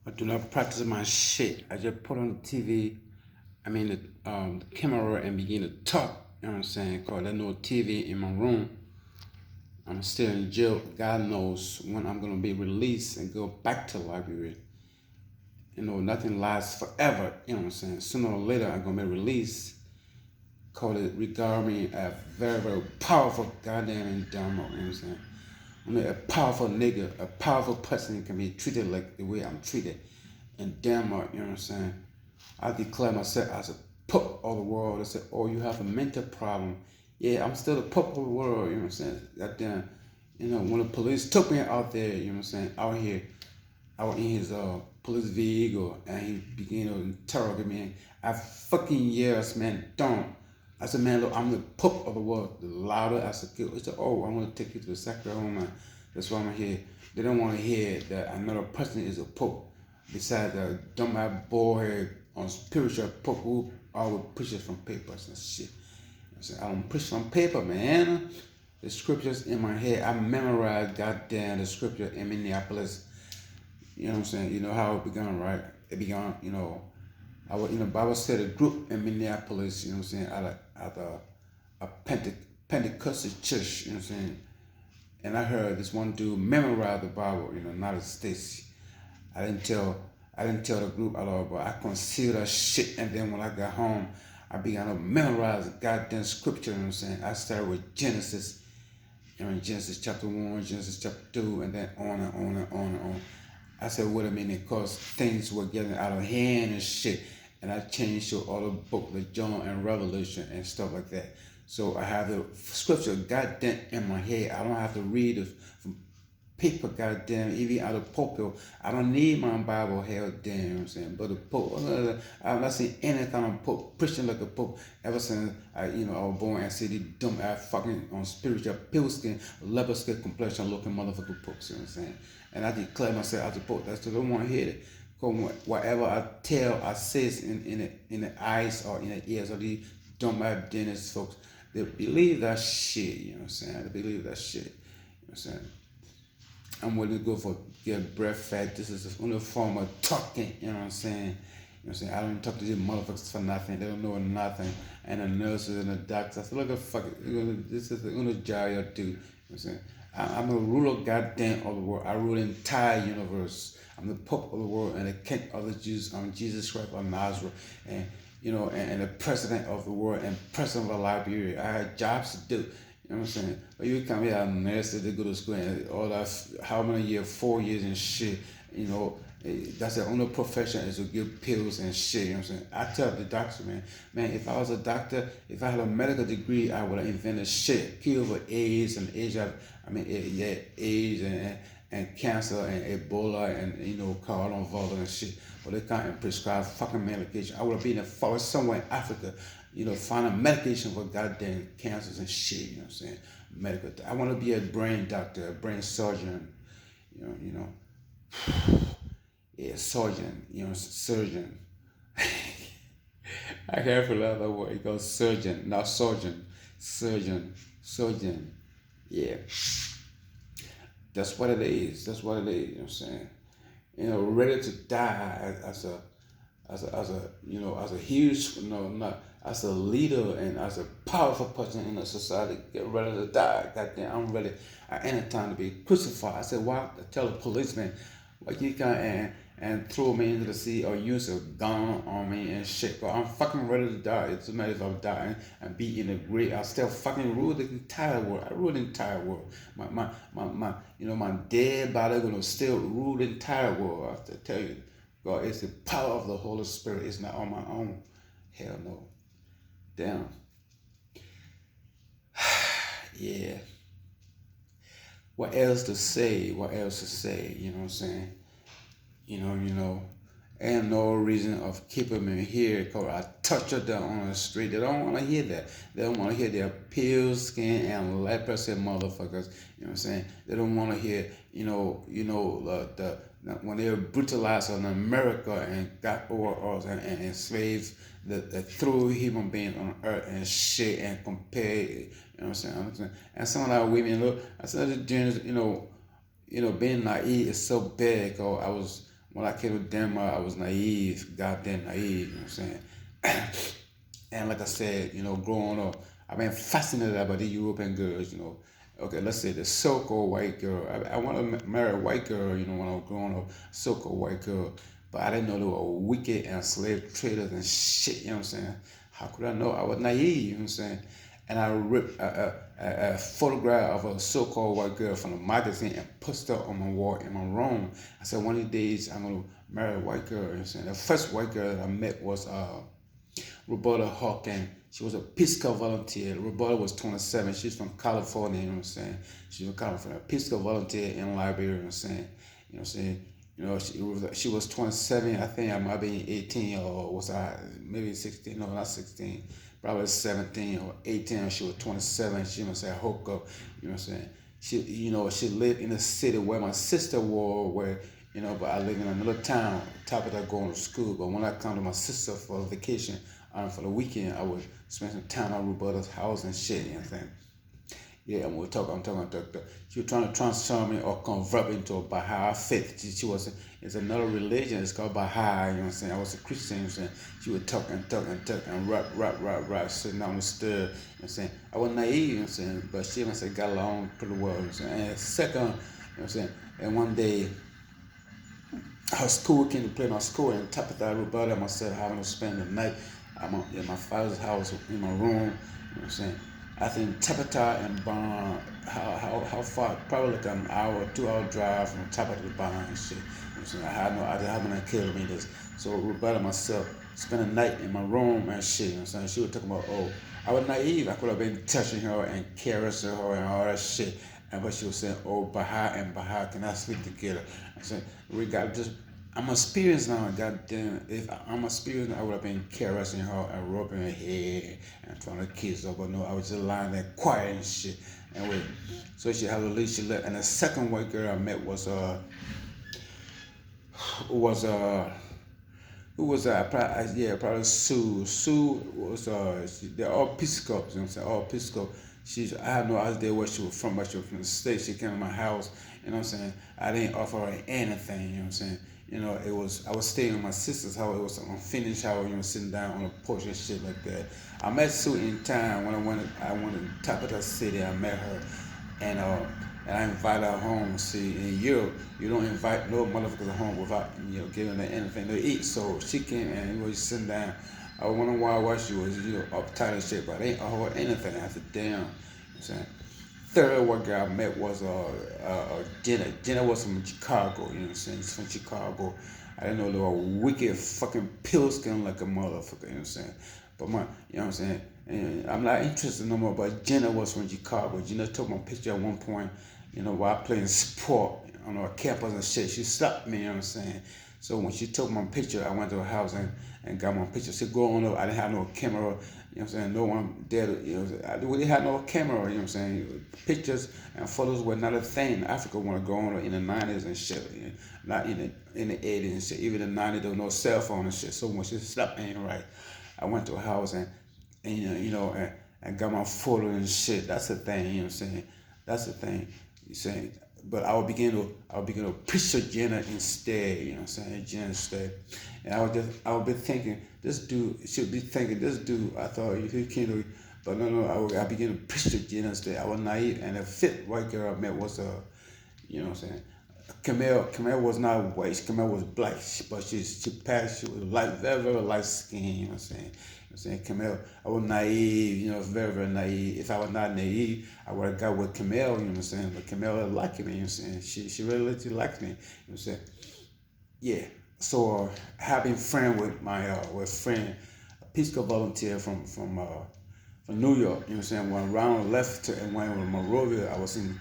I do not practice my shit. I just put on the TV, the camera and begin to talk. You know what I'm saying? Cause there's no TV in my room. I'm still in jail. God knows when I'm gonna be released and go back to the library. Nothing lasts forever. You know what I'm saying? Sooner or later, I'm gonna be released. Call it regard me as very, very powerful goddamn endowment. You know what I'm saying? A powerful nigga, a powerful person can be treated like the way I'm treated. And Denmark, you know what I'm saying? I declare myself as a pup of the world. I said, oh, you have a mental problem. Yeah, I'm still a pup of the world, you know what I'm saying? Goddamn, when the police took me out there, you know what I'm saying, out here, I was in his police vehicle and he began to interrogate me. I fucking years, man, don't. I said, man, look, I'm the pup of the world. The louder I said, he said, oh, I want to take you to the sacred home. That's why I'm here. They don't want to hear that another person is a pope. Besides the dumb boy on spiritual pope who always pushes from papers and shit. I said, I don't push from paper, man. The scriptures in my head. I memorized goddamn the scripture in Minneapolis. You know what I'm saying? You know how it began, right? It began, I was in a Bible study group in Minneapolis, you know what I'm saying, at a Pentecostal church, you know what I'm saying? And I heard this one dude memorize the Bible, United States. I didn't tell the group at all, but I concealed that shit. And then when I got home, I began to memorize the goddamn scripture, you know what I'm saying? I started with Genesis, Genesis chapter 1, Genesis chapter 2, and then on and on and on and on. I said, wait a minute, because things were getting out of hand and shit. And I changed to all the book, the John and Revelation and stuff like that. So I have the scripture goddamn in my head. I don't have to read it from paper, goddamn, even out of pulpit. I don't need my Bible held down, you know what I'm saying? But the Pope, I've not seen any kind of Pope preaching like a Pope ever since I was born and see the dumb ass fucking on spiritual pale skin, leopard skin complexion looking motherfucking Popes, you know what I'm saying? And I declare myself as a Pope. That's because I don't want to hear it. Because whatever I tell, I say in the eyes or in the ears of these dumb ass dentist folks, they believe that shit, you know what I'm saying? They believe that shit, you know what I'm saying? I'm willing to go for get breath fat. This is the only form of talking, you know what I'm saying? You know what I'm saying? I don't talk to these motherfuckers for nothing. They don't know nothing. And the nurses and the doctors, I said, look at fuck it. This is the only job you do. You know what I'm saying? I'm the ruler goddamn of the world. I rule the entire universe. I'm the Pope of the world and the King of the Jews. I'm Jesus Christ of Nazareth. And and the president of the world and president of Liberia. I had jobs to do. You know what I'm saying? But you come here and nurses, they go to school and all that, how many years, 4 years and shit, that's the only profession is to give pills and shit, you know what I'm saying? I tell the doctor, man, if I was a doctor, if I had a medical degree, I would have invented shit, cure for AIDS and HIV, AIDS and cancer and Ebola and, coronavirus and shit. But they can't prescribe fucking medication. I would have been in the forest somewhere in Africa, finding medication for goddamn cancers and shit, you know what I'm saying? Medical. I want to be a brain doctor, a brain surgeon, you know. Yeah, surgeon, surgeon. I can't forget that word. It goes surgeon, not surgeon. Surgeon. Yeah. That's what it is. That's what it is, you know what I'm saying? Ready to die as a huge, not as a leader and as a powerful person in a society, get ready to die. Goddamn, I'm ready at any time to be crucified. I said, why? I tell the policeman, why you can't and throw me into the sea or use a gun on me and shit. But I'm fucking ready to die. It doesn't matter if I'm dying and be in the grave. I still fucking rule the entire world. I rule the entire world. My dead body gonna still rule the entire world. I have to tell you, God, it's the power of the Holy Spirit. It's not on my own. Hell no. Damn. Yeah. What else to say? What else to say? You know what I'm saying? And no reason of keeping me here because I touch them on the street. They don't want to hear that. They don't want to hear their pale skin and leprosy motherfuckers. You know what I'm saying? They don't want to hear, when they were brutalized in America and got over us and enslaved the through human beings on earth and shit and compare, you know what I'm saying? And some of that women, look, I said, being naive is so bad because when I came to Denmark, I was naive, goddamn naive, you know what I'm saying? And like I said, growing up, I've been fascinated by the European girls, Okay, let's say the so-called white girl. I want to marry a white girl, when I was growing up, so-called white girl. But I didn't know they were wicked and slave traders and shit, you know what I'm saying? How could I know? I was naive, you know what I'm saying? And I ripped a photograph of a so-called white girl from the magazine and posted it on my wall in my room. I said, one of these days I'm going to marry a white girl, you know what I'm saying? The first white girl that I met was Roberta Hawkins. She was a Peace Corps volunteer. Roberta was 27. She's from California, you know what I'm saying? She's from California. Peace Corps volunteer in Liberia, you know what I'm saying? You know what I'm saying? She was 27. I think I might be 18 or was I maybe 16? No, not 16. Probably 17 or 18. She was 27. She, hook up, you know what I'm saying? She lived in a city where my sister was, but I live in another town, top of that going to school. But when I come to my sister for vacation, for the weekend, I would spend some time at Roberta's house and shit, you know what I'm saying? Yeah, and I'm talking. She was trying to transform me or convert me into a Baha'i faith. It's another religion. It's called Baha'i, you know what I'm saying? I was a Christian, you know what I'm saying? She would talk and rap, sitting on the stair, you know what I'm saying? I was naive, you know what I'm saying? But she, got along pretty well, you know what I'm saying? And second, you know what I'm saying? And one day, her school came to play my school, and top of that, Roberta and myself having to spend the night at my father's house in my room. You know what I'm saying? I think Tapata and Barn, how far? Probably like an hour, 2 hour drive from Tapata to Barn and shit. You know what I'm saying? I had no idea how many kilometers. So Roberta and myself spent a night in my room and shit. You know what I'm saying? She was talking about, oh, I was naive. I could have been touching her and caressing her and all that shit. And but she was saying, oh, Baha and Baha cannot sleep together. I said, we got just. I'm experienced now, goddamn. If I'm experienced, I would have been caressing her and rubbing her head and trying to kiss her, but no, I was just lying there quiet and shit. And wait, so she had a leash. She left, and the second white girl I met was who was that? Probably Sue. Sue was they're all Peace Corps, you know what I'm saying? All Peace Corps. I had no idea where she was from, but she was from the States. She came to my house, you know what I'm saying? I didn't offer her anything, you know what I'm saying? I was staying in my sister's house. It was an unfinished house, sitting down on a porch and shit like that. I met Sue in town when I went to the top of the city. I met her, and I invited her home. See, in Europe, you don't invite no motherfuckers home without giving them anything to eat. So she came and was sitting down. I wonder why she was uptight and shit, but I ain't offer her anything. I said, damn, you know what I'm saying. Third one guy I met was Jenna. Jenna was from Chicago, you know what I'm saying? She's from Chicago. I didn't know they were wicked fucking pill skin like a motherfucker, you know what I'm saying? But you know what I'm saying? And I'm not interested no more, but Jenna was from Chicago. Jenna took my picture at one point, while playing sport on our campus and shit. She stopped me, you know what I'm saying? So when she took my picture, I went to her house and got my picture. She growing up, I didn't have no camera, you know what I'm saying? No one there, I really had no camera, you know what I'm saying? Pictures and photos were not a thing in Africa when I growing up in the 90s and shit. Not in the 80s and shit. Even in the 90s, there was no cell phone and shit. So when she stopped me, right, I went to her house and and got my photo and shit. That's the thing, you know what I'm saying? That's the thing. You saying, but I would begin to picture Jenna instead, you know what I'm saying? Jenna instead. And I would be thinking, this dude should be thinking, this dude, I thought he came to, but no, I began to picture Jenna instead. I was naive, and the fifth white girl I met was you know what I'm saying? Camille was not white. Camille was black, but she passed. She was light, very very light skin. You know what I'm saying? You know what I'm saying? Camille, I was naive. Very very naive. If I was not naive, I would have got with Camille. You know what I'm saying? But Camille liked me. You know what I'm saying? She really liked me. You know what I'm saying? Yeah. So having friend with my with friend, a Peace Corps volunteer from New York. You know what I'm saying? When Ronald left and went with Monrovia, I was in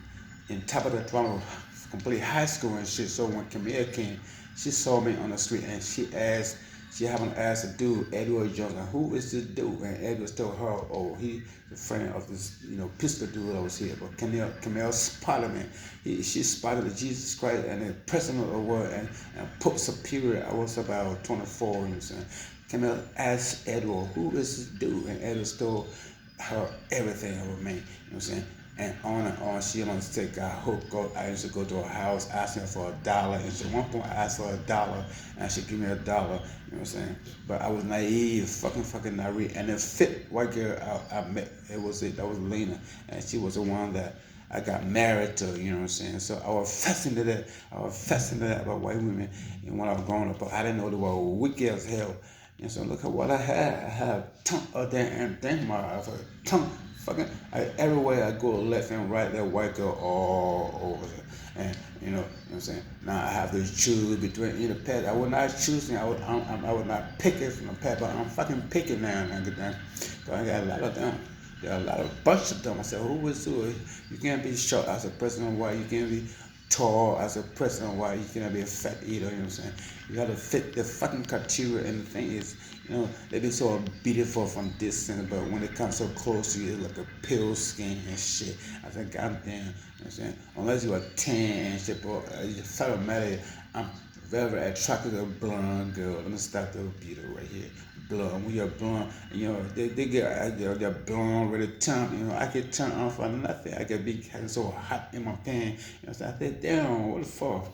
top of the Toronto complete high school and shit. So when Camille came, she saw me on the street and she happened to ask a dude, Edward Johnson, who is this dude? And Edward told her, oh, he's a friend of this, pistol dude that was here. But Camille spotted me. She spotted the Jesus Christ and the president of the world and Pope Superior. I was about 24, you know what I'm saying? Camille asked Edward, who is this dude? And Edward told her everything about me, you know what I'm saying? and on. She used to take a hook up. I used to go to her house asking her for $1. And so at one point I asked for $1 and she gave me $1. You know what I'm saying? But I was naive, fucking naive. And the fit white girl I met, that was Lena. And she was the one that I got married to, you know what I'm saying? So I was fascinated. I was fascinated about white women. And when I was growing up, I didn't know they were wicked as hell. And so look at what I had. I had a ton of that and thing, my I was a ton fucking everywhere I go, left and right, that white girl all over there. And you know what I'm saying? Now I have to choose between either pet. I would not choose. I would not pick it from the pet, but I'm fucking picking now and then. So I got a lot of them. There are a lot of bunch of them. I said, who is who? You can't be short as a president. Why you can't be tall as a president? Why you cannot be a fat eater? You know what I'm saying? You gotta fit the fucking criteria. And the thing is, they be so beautiful from distance, but when it comes so close to you, it's like a pale skin and shit. I said, goddamn, you know what I'm saying? Unless you are 10 and shit, but it doesn't matter. I'm very, very attracted to a blonde girl. Let me start the beauty right here. Blonde. When you're blonde, they get they're blonde with a tongue. I get turned on for nothing. I get be getting so hot in my pants. I said, damn, what the fuck?